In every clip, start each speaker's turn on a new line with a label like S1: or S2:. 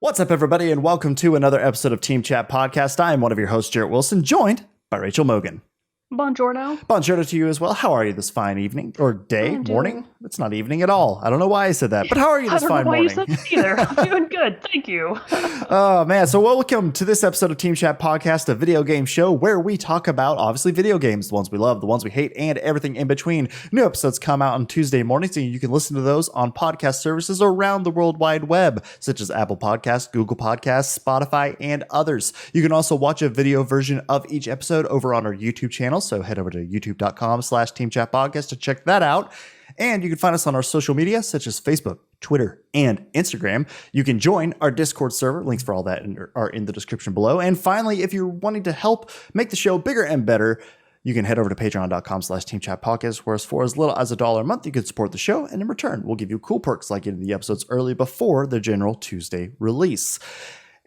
S1: What's up, everybody, and welcome to another episode of Team Chat Podcast. I am one of your hosts, Jerrett Wilson, joined by Rachel Mogan.
S2: Buongiorno.
S1: Buongiorno to you as well. How are you this fine evening? Or day? Morning? It's not evening at all. I don't know why I said that, but how are you this fine morning?
S2: I don't know why you said it either. I'm doing good. Thank you.
S1: Oh, man. So welcome to this episode of Team Chat Podcast, a video game show where we talk about, obviously, video games, the ones we love, the ones we hate, and everything in between. New episodes come out on Tuesday mornings, and you can listen to those on podcast services around the World Wide Web, such as Apple Podcasts, Google Podcasts, Spotify, and others. You can also watch a video version of each episode over on our YouTube channel, so head over to youtube.com/teamchatpodcast to check that out. And you can find us on our social media, such as Facebook, Twitter, and Instagram. You can join our Discord server. Links for all that are in the description below. And finally, if you're wanting to help make the show bigger and better, you can head over to patreon.com/teamchatpodcast, where for as little as $1 a month, you can support the show. And in return, we'll give you cool perks like getting the episodes early before the general Tuesday release.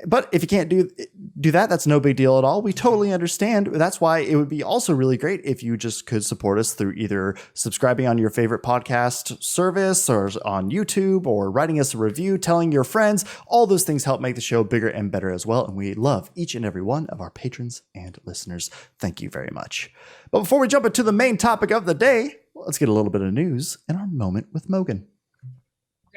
S1: But if you can't do that, that's no big deal at all. We totally understand. That's why it would be also really great if you just could support us through either subscribing on your favorite podcast service or on YouTube, or writing us a review, telling your friends. All those things help make the show bigger and better as well. And we love each and every one of our patrons and listeners. Thank you very much. But before we jump into the main topic of the day, let's get a little bit of news in our moment with Mogan.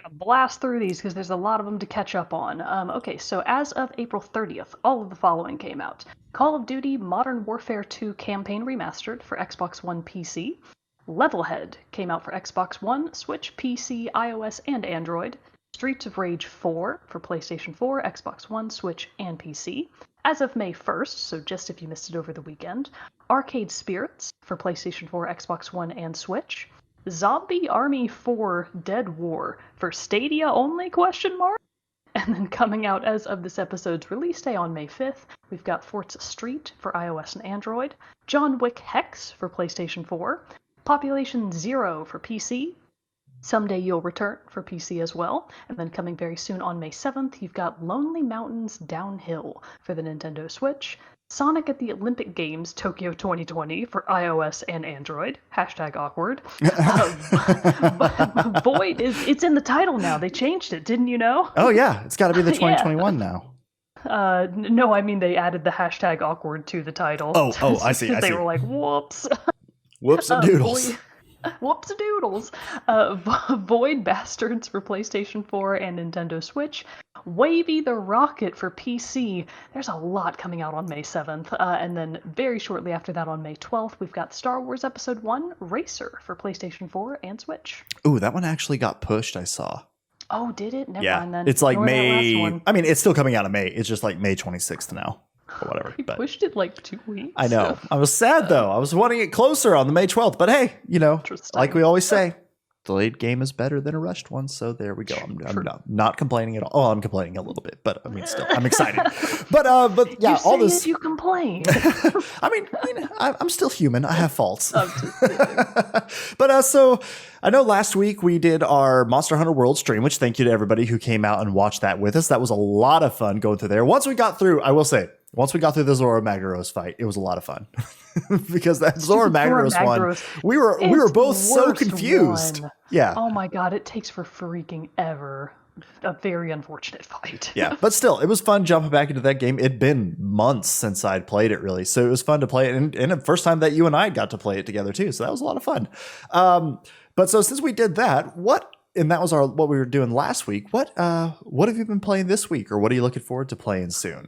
S2: Gonna blast through these because there's a lot of them to catch up on. Okay, so as of April 30th, all of the following came out. Call of Duty Modern Warfare 2 Campaign Remastered for Xbox One PC. Levelhead came out for Xbox One, Switch, PC, iOS, and Android. Streets of Rage 4 for PlayStation 4, Xbox One, Switch, and PC. As of May 1st, so just if you missed it over the weekend, Arcade Spirits for PlayStation 4, Xbox One, and Switch. Zombie Army 4 Dead War for Stadia only, ? And then coming out as of this episode's release day on May 5th, we've got Forza Street for iOS and Android, John Wick Hex for PlayStation 4, Population Zero for PC, Someday You'll Return for PC as well, and then coming very soon on May 7th, you've got Lonely Mountains Downhill for the Nintendo Switch, Sonic at the Olympic Games Tokyo 2020 for iOS and Android. #awkward. Void it's in the title now. They changed it, didn't you know?
S1: Oh, yeah. It's got to be the 2021 now.
S2: No, I mean they added the #awkward to the title.
S1: Oh, I see.
S2: They were like, whoops.
S1: Whoops-a-doodles.
S2: Whoops-a-doodles. Void Bastards for PlayStation 4 and Nintendo Switch. Wavy the Rocket for PC. There's a lot coming out on May 7th. And then very shortly after that on May 12th, we've got Star Wars Episode 1 Racer for PlayStation 4 and Switch.
S1: Ooh, that one actually got pushed, I saw.
S2: Oh, did it? Never
S1: yeah,
S2: mind then.
S1: It's like May. I mean, it's still coming out in May. It's just like May 26th now. Or whatever.
S2: We pushed it like 2 weeks.
S1: I know. I was sad though. I was wanting it closer on the May 12th. But hey, like we always say, delayed game is better than a rushed one. So there we go. I'm not complaining at all. Oh, I'm complaining a little bit, but I mean, still, I'm excited. But yeah, all this.
S2: You complain.
S1: I mean, I'm still human. I have faults. But so I know last week we did our Monster Hunter World stream, which thank you to everybody who came out and watched that with us. That was a lot of fun going through there. Once we got through, I will say, once we got through the Zora Magdaros fight, it was a lot of fun. Because that Zora Magdaros one, we were both so confused. Yeah.
S2: Oh my god, it takes for freaking ever. A very unfortunate fight.
S1: Yeah, but still, it was fun jumping back into that game. It'd been months since I'd played it, really. So it was fun to play it. And the first time that you and I got to play it together, too. So that was a lot of fun. But so since we did that, and that was what we were doing last week, what have you been playing this week? Or what are you looking forward to playing soon?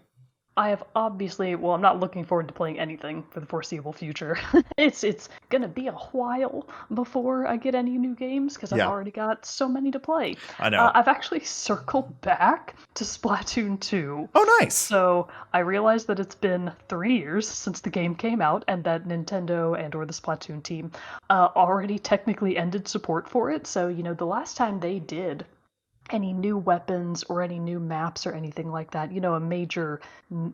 S2: I have obviously, I'm not looking forward to playing anything for the foreseeable future. It's gonna be a while before I get any new games because I've already got so many to play.
S1: I know.
S2: I've actually circled back to Splatoon 2.
S1: Oh, nice.
S2: So I realized that it's been 3 years since the game came out and that Nintendo or the Splatoon team already technically ended support for it. So, the last time they did any new weapons or any new maps or anything like that, a major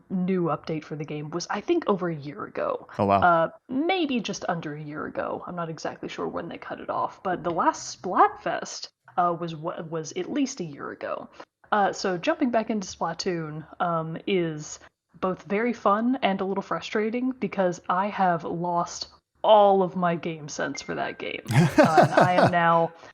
S2: new update for the game was, I think, over a year ago.
S1: Oh, wow.
S2: Maybe just under a year ago. I'm not exactly sure when they cut it off, but the last Splatfest was at least a year ago. So jumping back into Splatoon is both very fun and a little frustrating because I have lost all of my game sense for that game. And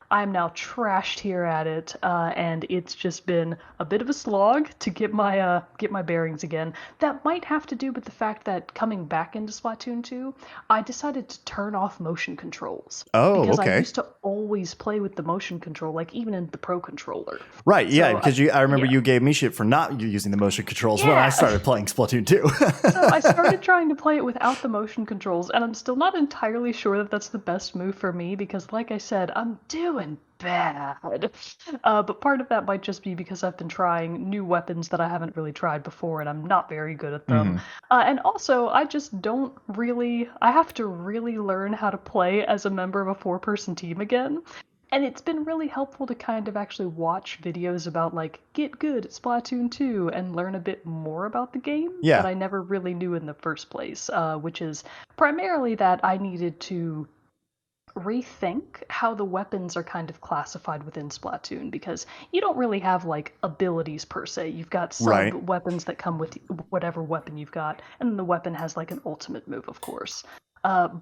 S2: I am now trashed here at it, and it's just been a bit of a slog to get my bearings again. That might have to do with the fact that coming back into Splatoon 2, I decided to turn off motion controls
S1: Oh,
S2: because I
S1: okay.
S2: used to always play with the motion control, like even in the Pro controller.
S1: Right, yeah,
S2: So
S1: because I remember
S2: yeah.
S1: you gave me shit for not using the motion controls when I
S2: Yeah.
S1: started playing Splatoon 2.
S2: So I started trying to play it without the motion controls, and I'm still not entirely sure that that's the best move for me because, like I said, I'm doing bad. But part of that might just be because I've been trying new weapons that I haven't really tried before, and I'm not very good at them. And also, I just don't really. I have to really learn how to play as a member of a four-person team again. And it's been really helpful to kind of actually watch videos about like get good at Splatoon 2 and learn a bit more about the game
S1: Yeah.
S2: that I never really knew in the first place, which is primarily that I needed to rethink how the weapons are kind of classified within Splatoon because you don't really have like abilities per se. You've got sub
S1: Right.
S2: weapons that come with whatever weapon you've got, and then the weapon has like an ultimate move, of course.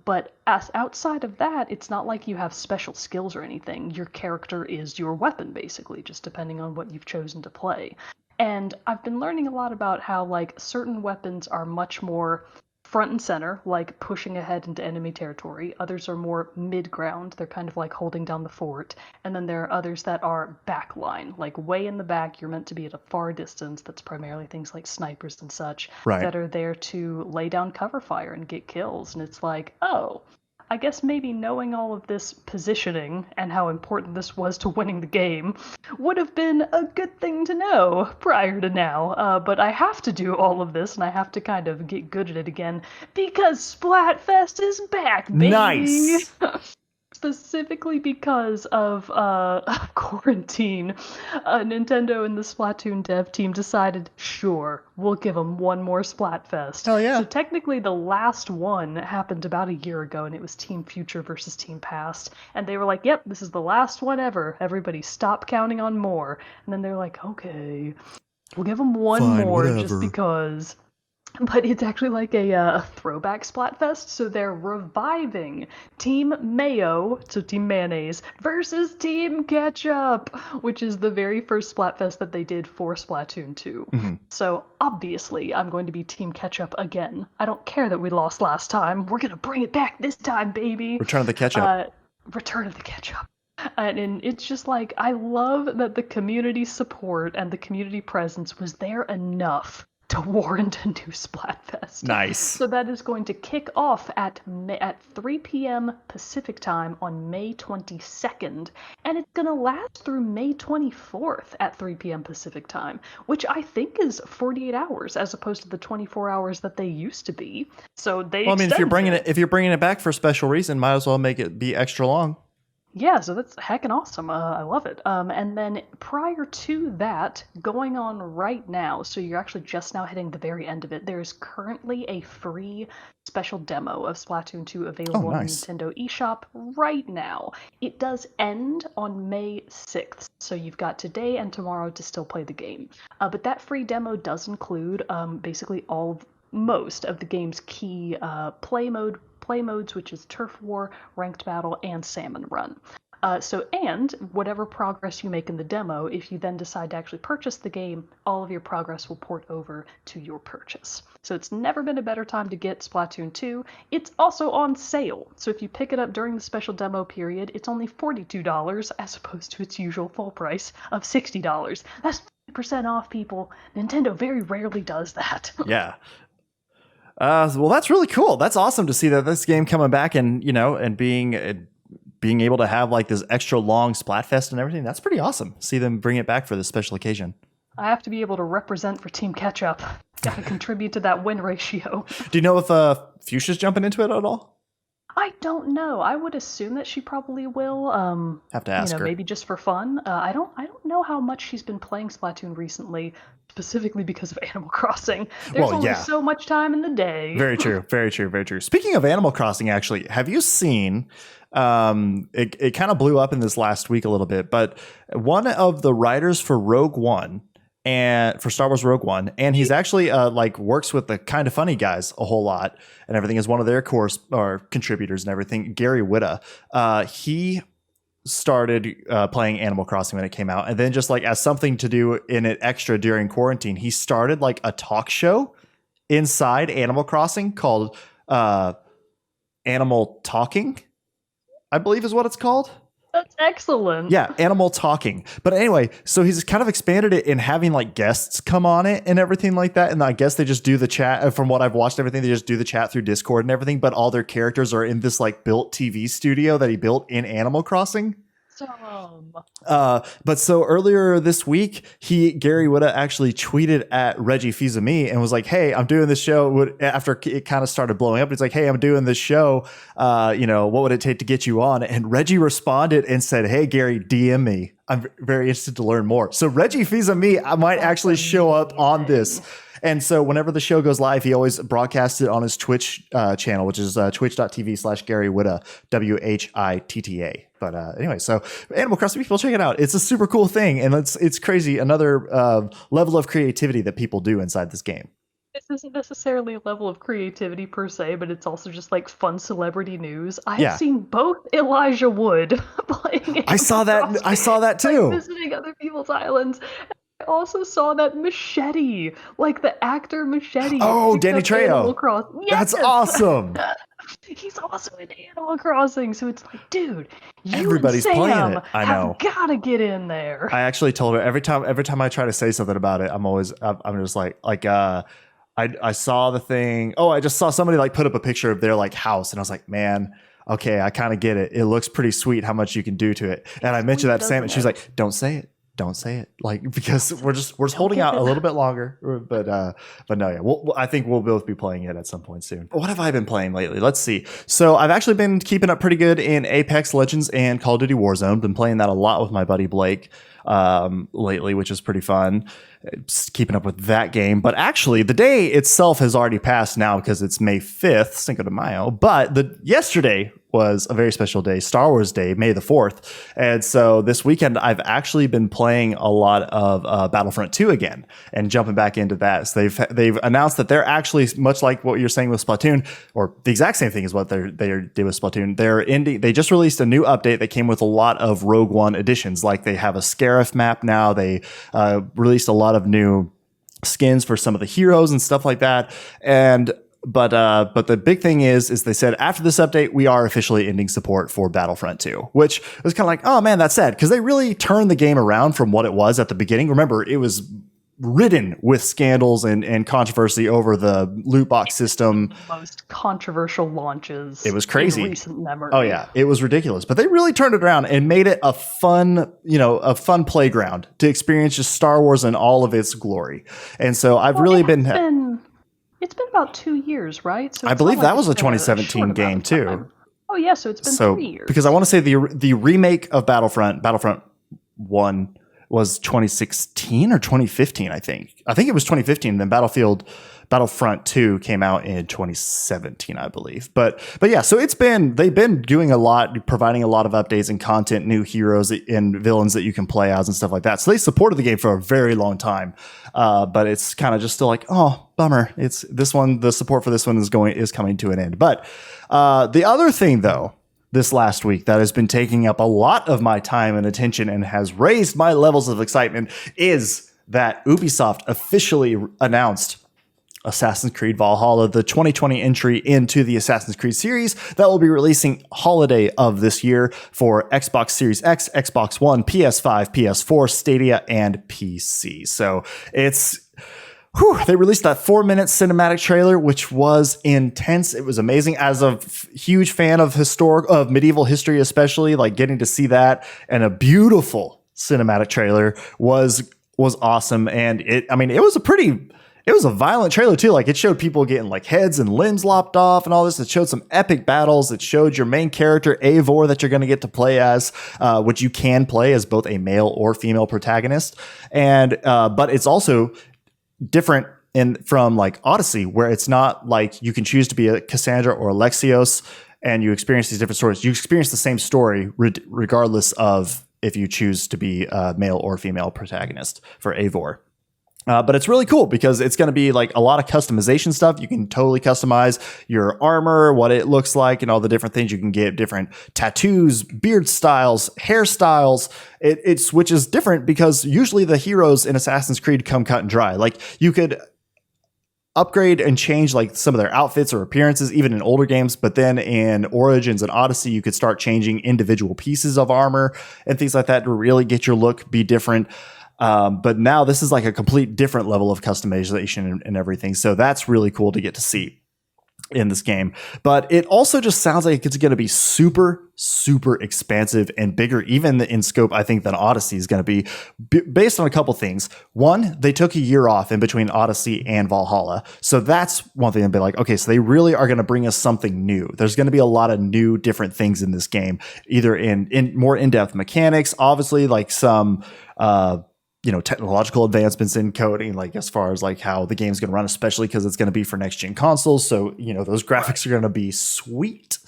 S2: But as outside of that, it's not like you have special skills or anything. Your character is your weapon, basically, just depending on what you've chosen to play. And I've been learning a lot about how, like, certain weapons are much more front and center, like pushing ahead into enemy territory. Others are more mid-ground. They're kind of like holding down the fort. And then there are others that are backline, like way in the back. You're meant to be at a far distance. That's primarily things like snipers and such
S1: Right.
S2: that are there to lay down cover fire and get kills. And it's like, oh, I guess maybe knowing all of this positioning and how important this was to winning the game would have been a good thing to know prior to now. But I have to do all of this, and I have to kind of get good at it again because Splatfest is back, baby!
S1: Nice.
S2: Specifically because of quarantine, Nintendo and the Splatoon dev team decided, sure, we'll give them one more Splatfest.
S1: Hell yeah.
S2: So technically the last one happened about a year ago, and it was Team Future versus Team Past. And they were like, yep, this is the last one ever. Everybody stop counting on more. And then they're like, okay, we'll give them one
S1: Fine,
S2: more
S1: whatever.
S2: just because. But it's actually like a throwback Splatfest, so they're reviving Team Mayo, so Team Mayonnaise, versus Team Ketchup, which is the very first Splatfest that they did for Splatoon 2. So obviously, I'm going to be Team Ketchup again. I don't care that we lost last time. We're going to bring it back this time, baby.
S1: Return of the Ketchup.
S2: Return of the Ketchup. And it's just like, I love that the community support and the community presence was there enough to warrant a new Splatfest.
S1: Nice.
S2: So that is going to kick off at 3 p.m. Pacific time on May 22nd, and it's going to last through May 24th at 3 p.m. Pacific time, which I think is 48 hours as opposed to the 24 hours that they used to be. So they.
S1: Well, I mean, if you're
S2: extended
S1: bringing it back for a special reason, might as well make it be extra long.
S2: Yeah, so that's heckin' awesome. I love it. And then prior to that, going on right now, so you're actually just now hitting the very end of it, there's currently a free special demo of Splatoon 2 available on the
S1: nice.
S2: Nintendo eShop right now. It does end on May 6th, so you've got today and tomorrow to still play the game. But that free demo does include basically most of the game's key play modes, which is Turf War, Ranked Battle, and Salmon Run. And whatever progress you make in the demo, if you then decide to actually purchase the game, all of your progress will port over to your purchase. So it's never been a better time to get Splatoon 2. It's also on sale. So if you pick it up during the special demo period, it's only $42 as opposed to its usual full price of $60. That's 50% off, people. Nintendo very rarely does that.
S1: Yeah. Well, that's really cool. That's awesome to see that this game coming back and, and being able to have like this extra long Splatfest and everything. That's pretty awesome. See them bring it back for this special occasion.
S2: I have to be able to represent for Team Ketchup. Got to contribute to that win ratio.
S1: Do you know if Fuchsia's jumping into it at all?
S2: I don't know. I would assume that she probably will.
S1: Have to ask her.
S2: Maybe just for fun. I don't know how much she's been playing Splatoon recently, specifically because of Animal Crossing. There's only so much time in the day.
S1: Very true. Very true. Very true. Speaking of Animal Crossing, actually, have you seen? It kind of blew up in this last week a little bit, but one of the writers for Rogue One and for Star Wars Rogue One, and he's actually like works with the Kind of Funny guys a whole lot and everything is one of their course or contributors and everything. Gary Whitta, he started playing Animal Crossing when it came out, and then just like as something to do in it extra during quarantine, he started like a talk show inside Animal Crossing called Animal Talking, I believe is what it's called.
S2: That's excellent.
S1: Yeah, Animal Talking. But anyway, so he's kind of expanded it in having like guests come on it and everything like that. And I guess they just do the chat. From what I've watched, everything, they just do the chat through Discord and everything. But all their characters are in this like built TV studio that he built in Animal Crossing. But so earlier this week, Gary Whitta actually tweeted at Reggie Fils-Aimé and was like, "Hey, I'm doing this show." After it kind of started blowing up, it's like, "Hey, I'm doing this show. What would it take to get you on?" And Reggie responded and said, "Hey, Gary, DM me. I'm very interested to learn more." So Reggie Fils-Aimé might actually show up on this. And so whenever the show goes live, he always broadcasts it on his Twitch channel, which is twitch.tv/Gary Whitta, WHITTA. But anyway, so Animal Crossing, people check it out. It's a super cool thing. And it's crazy. Another level of creativity that people do inside this game.
S2: This isn't necessarily a level of creativity per se, but it's also just like fun celebrity news. I have seen both Elijah Wood playing.
S1: I saw that too.
S2: Like, visiting other people's islands. I also saw that Machete, like the actor Machete.
S1: Oh, Danny Trejo.
S2: Yes!
S1: That's awesome.
S2: He's also in Animal Crossing, so it's like, dude,
S1: everybody's playing it. I know.
S2: Gotta get in there.
S1: I actually told her every time I try to say something about it, I'm just like I saw the thing. Oh, I just saw somebody like put up a picture of their like house, and I was like, man, okay, I kind of get it. It looks pretty sweet how much you can do to it. And I mentioned that to Sam, and she's like, don't say it. Don't say it, like, because we're just holding out a little bit longer, but no, yeah, I think we'll both be playing it at some point soon. What have I been playing lately? Let's see. So I've actually been keeping up pretty good in Apex Legends and Call of Duty Warzone. Been playing that a lot with my buddy Blake lately, which is pretty fun. Just keeping up with that game. But actually, the day itself has already passed now because it's May 5th, Cinco de Mayo. But yesterday was a very special day, Star Wars Day, May the 4th. And so this weekend, I've actually been playing a lot of Battlefront 2 again and jumping back into that. So they've announced that they're actually, much like what you're saying with Splatoon, or the exact same thing as what they did with Splatoon, they just released a new update that came with a lot of Rogue One additions. Like they have a Scarif map now. They released a lot of new skins for some of the heroes and stuff like that. But the big thing is they said after this update, we are officially ending support for Battlefront 2, which was kind of like, oh man, that's sad, because they really turned the game around from what it was at the beginning. Remember, it was ridden with scandals and controversy over the loot box system.
S2: Most controversial launches.
S1: It was crazy.
S2: In recent memory.
S1: Oh yeah, it was ridiculous. But they really turned it around and made it a fun playground to experience just Star Wars in all of its glory. And so I've really been.
S2: It's been about 2 years, right? So
S1: I believe that was a 2017 game too.
S2: Oh yeah, so it's been 3 years.
S1: Because I want to say the remake of Battlefront 1 was 2016 or 2015, I think. I think it was 2015. Then Battlefront 2 came out in 2017, I believe. But yeah, so they've been doing a lot, providing a lot of updates and content, new heroes and villains that you can play as and stuff like that. So they supported the game for a very long time. But it's kind of just still like, oh, bummer. It's this one. The support for this one is coming to an end. But the other thing, though, this last week that has been taking up a lot of my time and attention and has raised my levels of excitement is that Ubisoft officially announced Assassin's Creed Valhalla, the 2020 entry into the Assassin's Creed series that will be releasing holiday of this year for Xbox Series X, Xbox One, PS5, PS4, Stadia, and PC. So they released that 4-minute cinematic trailer, which was intense. It was amazing. As a huge fan of medieval history, especially, like getting to see that and a beautiful cinematic trailer was awesome. And it was a violent trailer too. Like it showed people getting like heads and limbs lopped off and all this. It showed some epic battles. It showed your main character, Eivor, that you're going to get to play as, which you can play as both a male or female protagonist. And, but it's also different from like Odyssey, where it's not like you can choose to be a Cassandra or Alexios and you experience these different stories. You experience the same story regardless of if you choose to be a male or female protagonist for Eivor. But it's really cool because it's going to be like a lot of customization stuff. You can totally customize your armor, what it looks like, and all the different things you can get, different tattoos, beard styles, hairstyles. It switches different because usually the heroes in Assassin's Creed come cut and dry. Like you could upgrade and change like some of their outfits or appearances, even in older games. But then in Origins and Odyssey, you could start changing individual pieces of armor and things like that to really get your look be different. But now this is like a complete different level of customization and everything. So that's really cool to get to see in this game. But it also just sounds like it's going to be super, super expansive and bigger, even in scope, I think, than Odyssey is going to be based on a couple things. One, they took a year off in between Odyssey and Valhalla. So that's one thing. I'd be like, okay, so they really are going to bring us something new. There's going to be a lot of new different things in this game, either in more in-depth mechanics, obviously like some, technological advancements in coding, like as far as like how the game's going to run, especially because it's going to be for next gen consoles. So, those graphics are going to be sweet.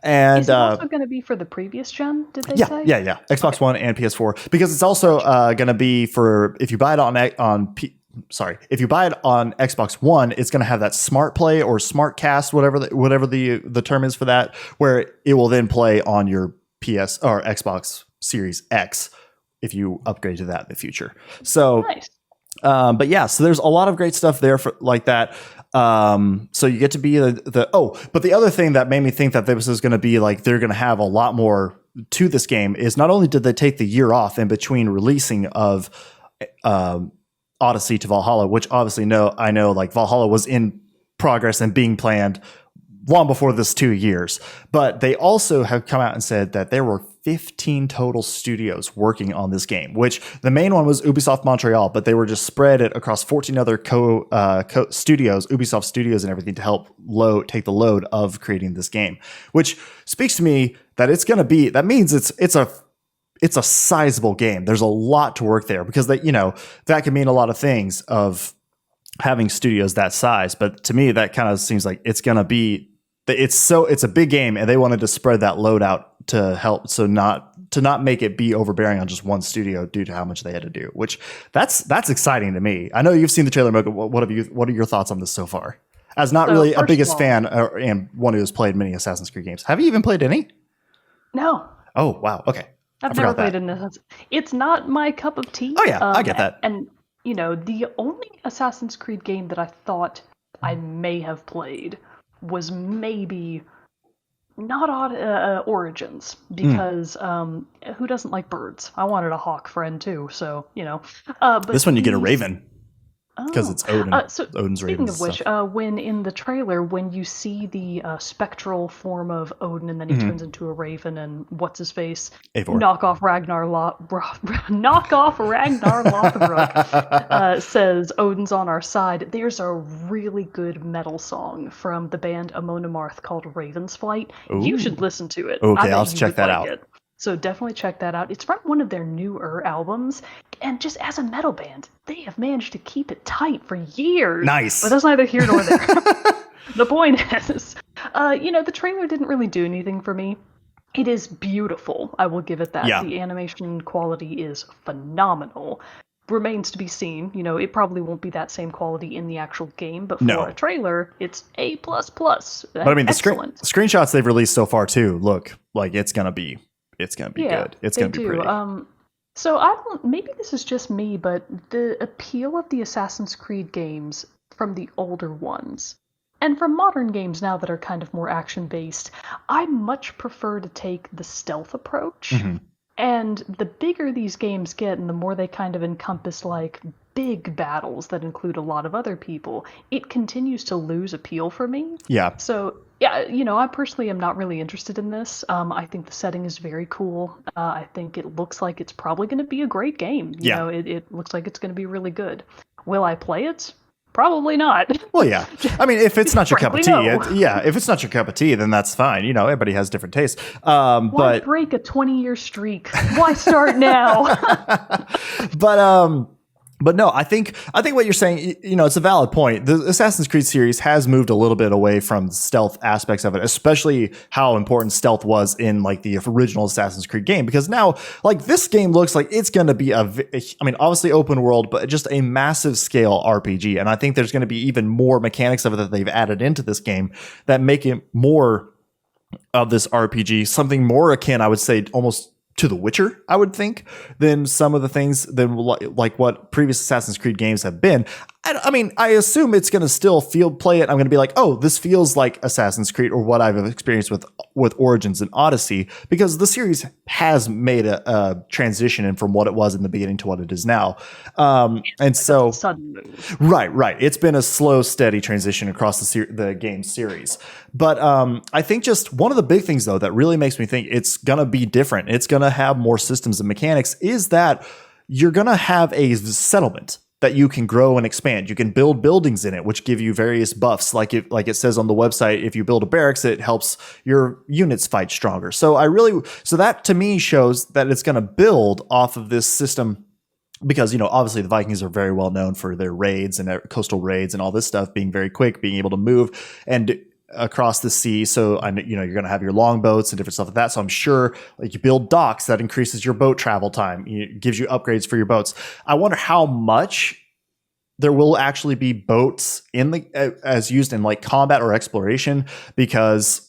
S1: And
S2: is it also going to be for the previous gen? Did they say?
S1: Yeah. Xbox One and PS4, because it's also going to be for, if you buy it on Xbox One, it's going to have that Smart Play or Smart Cast, whatever the term is for that, where it will then play on your PS or Xbox Series X if you upgrade to that in the future. So,
S2: nice.
S1: But yeah, so there's a lot of great stuff there for like that. So you get to be but the other thing that made me think that this is going to be like, they're going to have a lot more to this game is not only did they take the year off in between releasing of, Odyssey to Valhalla, which obviously I know like Valhalla was in progress and being planned long before this 2 years, but they also have come out and said that there were 15 total studios working on this game, which the main one was Ubisoft Montreal, but they were just spread it across 14 other studios, Ubisoft studios and everything to help take the load of creating this game, which speaks to me that that means it's a sizable game. There's a lot to work there because that can mean a lot of things of having studios that size. But to me, that kind of seems like it's going to be, it's a big game and they wanted to spread that load out to help. So to not make it be overbearing on just one studio due to how much they had to do, which that's exciting to me. I know you've seen the trailer, Mogan. What are your thoughts on this so far? As not really a biggest fan and one who has played many Assassin's Creed games. Have you even played any?
S2: No.
S1: Oh, wow. Okay.
S2: I've never played an Assassin's. It's not my cup of tea.
S1: Oh yeah, I get that.
S2: And the only Assassin's Creed game that I thought I may have played was maybe not Origins, because who doesn't like birds? I wanted a hawk friend too, so But
S1: this one you get a raven. Because it's Odin. Odin's
S2: speaking
S1: raven.
S2: Of which, when in the trailer, when you see the spectral form of Odin and then he turns into a raven and what's his face?
S1: Eivor.
S2: Knock off Ragnar Lothbrok says Odin's on our side. There's a really good metal song from the band Amon Amarth called Raven's Flight.
S1: Ooh.
S2: You should listen to it.
S1: Okay, I'll check that out.
S2: So definitely check that out. It's from one of their newer albums, and just as a metal band, they have managed to keep it tight for years.
S1: Nice.
S2: But that's neither here nor there. The point is, the trailer didn't really do anything for me. It is beautiful. I will give it that.
S1: Yeah.
S2: The animation quality is phenomenal. Remains to be seen. It probably won't be that same quality in the actual game, but for a trailer, it's A++. But
S1: I mean, the screenshots they've released so far too look like it's gonna be good. It's gonna be pretty.
S2: So maybe this is just me, but the appeal of the Assassin's Creed games from the older ones and from modern games now that are kind of more action based, I much prefer to take the stealth approach. Mm-hmm. And the bigger these games get and the more they kind of encompass like big battles that include a lot of other people, it continues to lose appeal for me.
S1: Yeah.
S2: So yeah, I personally am not really interested in this. I think the setting is very cool. I think it looks like it's probably going to be a great game. It looks like it's going to be really good. Will I play it? Probably not.
S1: Well, yeah. I mean, if it's not your cup of tea, if it's not your cup of tea, then that's fine. Everybody has different tastes.
S2: Why break a 20-year streak? Why start now?
S1: But But no, I think what you're saying, it's a valid point. The Assassin's Creed series has moved a little bit away from stealth aspects of it, especially how important stealth was in like the original Assassin's Creed game. Because now, like this game looks like it's going to be obviously open world, but just a massive scale RPG. And I think there's going to be even more mechanics of it that they've added into this game that make it more of this RPG, something more akin, I would say, almost to The Witcher, I would think, than some of the things than like what previous Assassin's Creed games have been. I mean, I assume it's going to still play it. I'm going to be like, oh, this feels like Assassin's Creed or what I've experienced with Origins and Odyssey, because the series has made a transition in from what it was in the beginning to what it is now. And so,
S2: sudden move.
S1: Right. It's been a slow, steady transition across the game series. But I think just one of the big things, though, that really makes me think it's going to be different, it's going to have more systems and mechanics, is that you're going to have a settlement that you can grow and expand. You can build buildings in it, which give you various buffs. Like it says on the website, if you build a barracks, it helps your units fight stronger. So that to me shows that it's going to build off of this system, because, obviously the Vikings are very well known for their raids and their coastal raids and all this stuff, being very quick, being able to move and across the sea. So you're going to have your longboats and different stuff like that. So I'm sure like you build docks, that increases your boat travel time. It gives you upgrades for your boats. I wonder how much there will actually be boats in as used in like combat or exploration, because,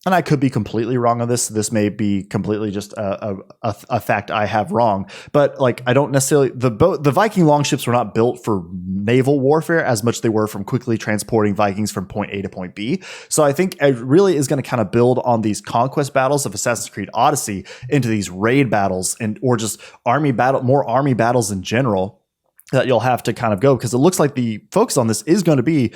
S1: and I could be completely wrong on this. This may be completely just a fact I have wrong, but like I don't necessarily, the Viking longships were not built for naval warfare as much as they were from quickly transporting Vikings from point A to point B. So I think it really is going to kind of build on these conquest battles of Assassin's Creed Odyssey into these raid battles or just more army battles in general that you'll have to kind of go, because it looks like the focus on this is going to be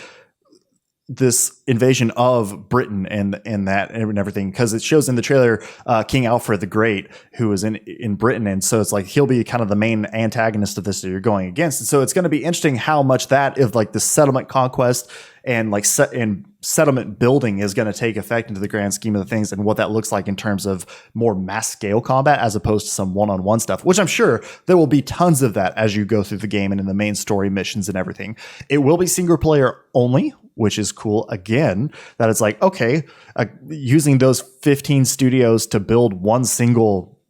S1: this invasion of Britain and everything, because it shows in the trailer King Alfred the Great, who is in Britain, and so it's like he'll be kind of the main antagonist of this that you're going against. And so it's going to be interesting how much that of like the settlement conquest and like settlement building is going to take effect into the grand scheme of the things, and what that looks like in terms of more mass scale combat as opposed to some one-on-one stuff, which I'm sure there will be tons of that as you go through the game and in the main story missions and everything. It will be single player only, which is cool. Again, that it's like, okay, using those 15 studios to build one single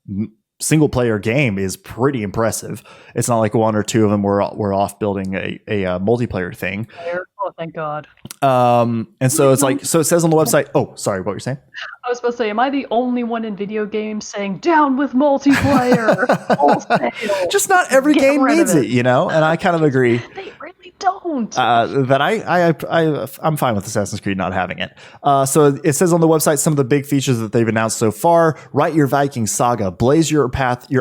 S1: player game is pretty impressive. It's not like one or two of them were off building a multiplayer thing.
S2: Oh, thank God.
S1: And so it's like, so it says on the website, oh, sorry, what were you saying?
S2: I was supposed to say, am I the only one in video games saying down with multiplayer? Wholesale.
S1: Just not every game needs it, and I kind of agree.
S2: They really don't.
S1: That I'm fine with Assassin's Creed not having it. So it says on the website some of the big features that they've announced so far. Write your Viking saga, blaze your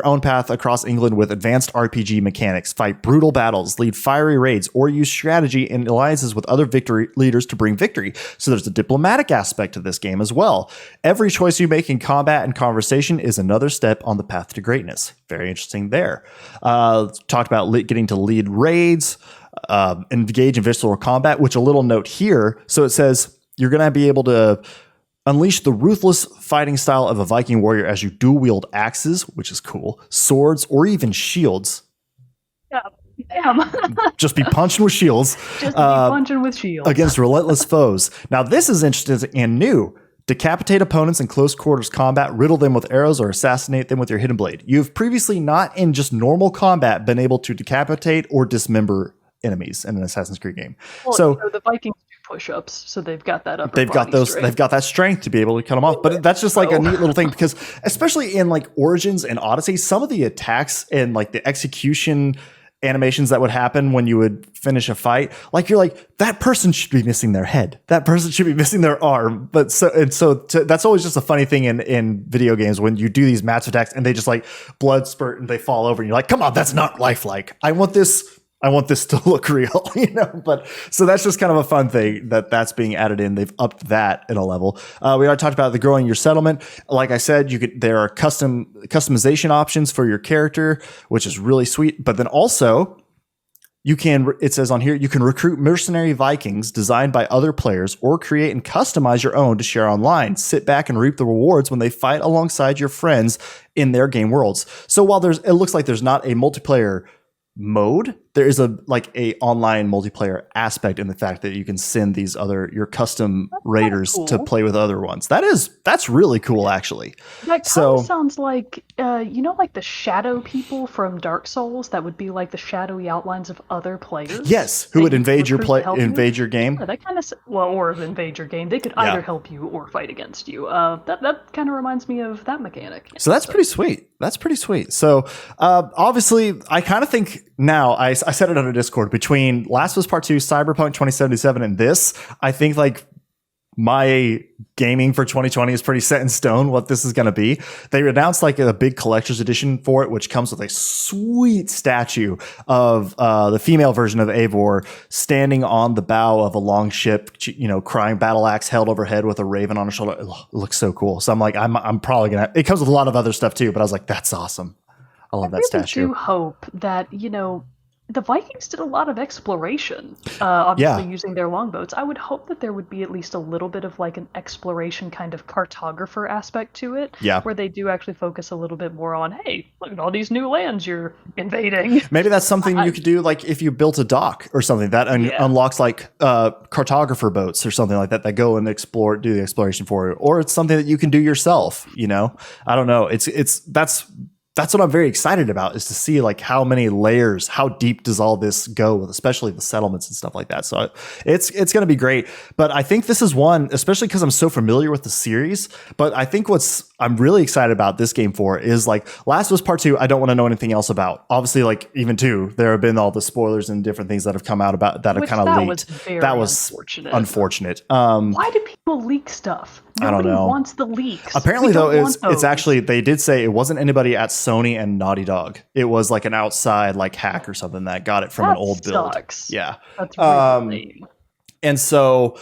S1: own path across England with advanced RPG mechanics, fight brutal battles, lead fiery raids, or use strategy and alliances with other victory leaders to bring victory. So there's a diplomatic aspect to this game as well. Every choice you make in combat and conversation is another step on the path to greatness. Very interesting there. Talked about getting to lead raids, engage in visceral combat, which a little note here. So it says you're going to be able to unleash the ruthless fighting style of a Viking warrior as you dual wield axes, which is cool, swords, or even shields.
S2: Yeah. Damn.
S1: Just be punching with shields. Against relentless foes. Now, this is interesting and new. Decapitate opponents in close quarters combat, riddle them with arrows, or assassinate them with your hidden blade. You've previously not in just normal combat been able to decapitate or dismember enemies in an Assassin's Creed game.
S2: Well, so the Vikings do push-ups, so they've got that upper
S1: They've got those.
S2: Strength.
S1: They've got that strength to be able to cut them off. But that's just like a neat little thing, because especially in like Origins and Odyssey, some of the attacks and like the execution animations that would happen when you would finish a fight, like you're like, that person should be missing their head, that person should be missing their arm. But that's always just a funny thing in video games when you do these match attacks and they just like blood spurt and they fall over and you're like, come on, that's not lifelike. I want this to look real, but so that's just kind of a fun thing that's being added in. They've upped that in a level. We already talked about the growing your settlement. Like I said, there are customization options for your character, which is really sweet. But then also it says on here, you can recruit mercenary Vikings designed by other players or create and customize your own to share online. Sit back and reap the rewards when they fight alongside your friends in their game worlds. So while it looks like there's not a multiplayer mode, there is a online multiplayer aspect in the fact that you can send these your custom raiders to play with other ones. That's really cool, actually.
S2: That kind of sounds like like the shadow people from Dark Souls. That would be like the shadowy outlines of other players.
S1: Yes, who would invade your your game.
S2: Yeah, that kind of or invade your game. They could either help you or fight against you. That kind of reminds me of that mechanic.
S1: So that's pretty sweet. That's pretty sweet. So obviously, I kind of think now, I said it on a Discord, between Last of Us Part 2, Cyberpunk 2077, and this, I think like my gaming for 2020 is pretty set in stone what this is going to be. They announced like a big collector's edition for it, which comes with a sweet statue of the female version of Eivor standing on the bow of a long ship, crying, battle axe held overhead with a raven on her shoulder. It looks so cool. So I'm like, I'm probably going to, it comes with a lot of other stuff too, but I was like, that's awesome. I love that statue.
S2: I do hope that, the Vikings did a lot of exploration, obviously using their longboats. I would hope that there would be at least a little bit of like an exploration kind of cartographer aspect to it, where they do actually focus a little bit more on, hey, look at all these new lands you're invading.
S1: Maybe that's something you could do, like if you built a dock or something that unlocks like cartographer boats or something like that go and do the exploration for you, or it's something that you can do yourself. I don't know. That's what I'm very excited about, is to see like how many layers, how deep does all this go with, especially the settlements and stuff like that. So it's going to be great. But I think this is one, especially because I'm so familiar with the series. But I think I'm really excited about this game for is like Last of Us Part 2. I don't want to know anything else about. Obviously, like even 2, there have been all the spoilers and different things that have come out about that have kind of leaked. That was unfortunate.
S2: Why do people leak stuff? Nobody
S1: I don't know.
S2: Wants the leaks.
S1: Apparently, though, it's actually, they did say it wasn't anybody at Sony and Naughty Dog. It was like an outside like hack or something that got it from an old build. Yeah.
S2: That's really lame.
S1: And so,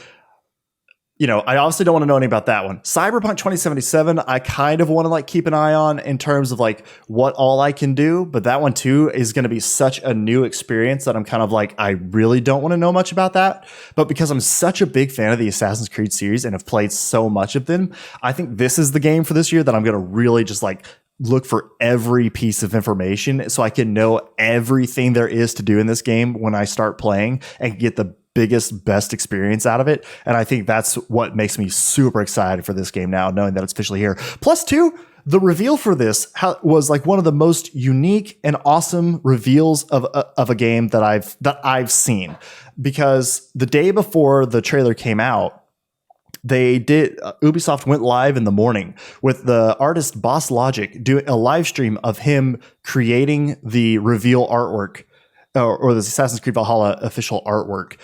S1: I obviously don't want to know anything about that one. Cyberpunk 2077, I kind of want to like keep an eye on in terms of like what all I can do. But that one too is going to be such a new experience that I'm kind of like, I really don't want to know much about that. But because I'm such a big fan of the Assassin's Creed series and have played so much of them, I think this is the game for this year that I'm going to really just like look for every piece of information so I can know everything there is to do in this game when I start playing and get the biggest, best experience out of it. And I think that's what makes me super excited for this game now, knowing that it's officially here. Plus, too, the reveal for this was like one of the most unique and awesome reveals of a game that I've seen, because the day before the trailer came out, Ubisoft went live in the morning with the artist Boss Logic doing a live stream of him creating the reveal artwork, or the Assassin's Creed Valhalla official artwork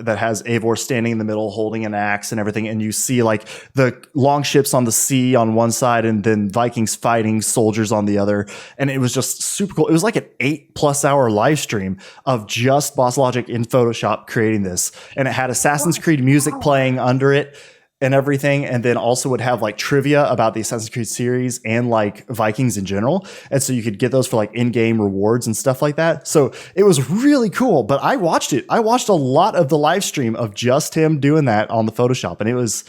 S1: that has Eivor standing in the middle holding an axe and everything. And you see like the long ships on the sea on one side and then Vikings fighting soldiers on the other. And it was just super cool. It was like an 8+ hour live stream of just Boss Logic in Photoshop creating this. And it had Assassin's Creed music playing under it and everything, and then also would have like trivia about the Assassin's Creed series and like Vikings in general, and so you could get those for like in-game rewards and stuff like that. So it was really cool. But I watched a lot of the live stream of just him doing that on the Photoshop, and it was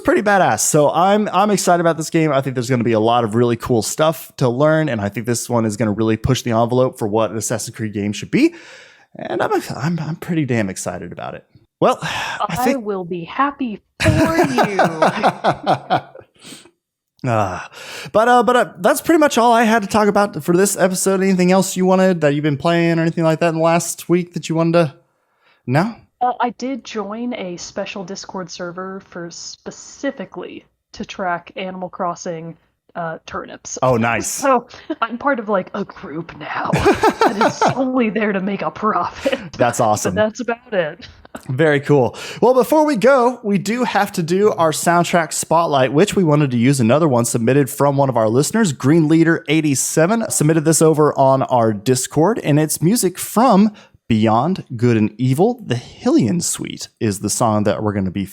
S1: pretty badass. So I'm excited about this game. I think there's going to be a lot of really cool stuff to learn, and I think this one is going to really push the envelope for what an Assassin's Creed game should be, and I'm pretty damn excited about it. Well, I
S2: will be happy for you.
S1: But that's pretty much all I had to talk about for this episode. Anything else you wanted that you've been playing or anything like that in the last week that you wanted to? No?
S2: I did join a special Discord server for specifically to track Animal Crossing turnips.
S1: Oh, nice.
S2: So I'm part of like a group now that is solely there to make a profit.
S1: That's awesome.
S2: But that's about it.
S1: Very cool. Well, before we go, we do have to do our soundtrack spotlight, which we wanted to use another one submitted from one of our listeners. Green Leader 87 submitted this over on our Discord, and it's music from Beyond Good and Evil. The Hylian Suite is the song that we're going to be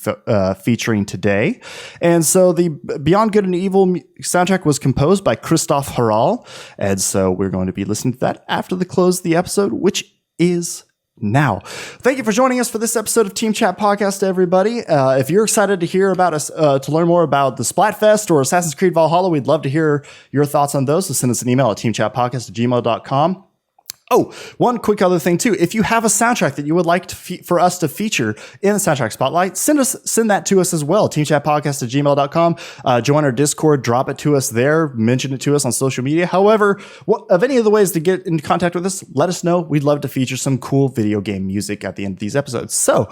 S1: featuring today. And so the Beyond Good and Evil soundtrack was composed by Christoph Harral. And so we're going to be listening to that after the close of the episode, which is now. Thank you for joining us for this episode of Team Chat Podcast, everybody. If you're excited to hear about us, to learn more about the Splatfest or Assassin's Creed Valhalla, we'd love to hear your thoughts on those. So send us an email at teamchatpodcast@gmail.com. Oh, one quick other thing too. If you have a soundtrack that you would like for us to feature in the soundtrack spotlight, send that to us as well. teamchatpodcast@gmail.com. Join our Discord, drop it to us there, mention it to us on social media. However, of any of the ways to get in contact with us, let us know. We'd love to feature some cool video game music at the end of these episodes. So,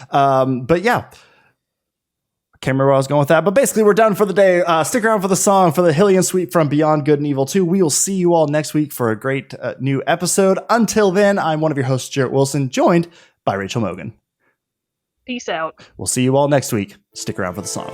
S1: but yeah. Can't remember where I was going with that, but basically we're done for the day. Stick around for the song for the Hylian Suite from Beyond Good and Evil 2. We will see you all next week for a great new episode. Until then, I'm one of your hosts, Jerrett Wilson, joined by Rachel Mogan.
S2: Peace out.
S1: We'll see you all next week. Stick around for the song.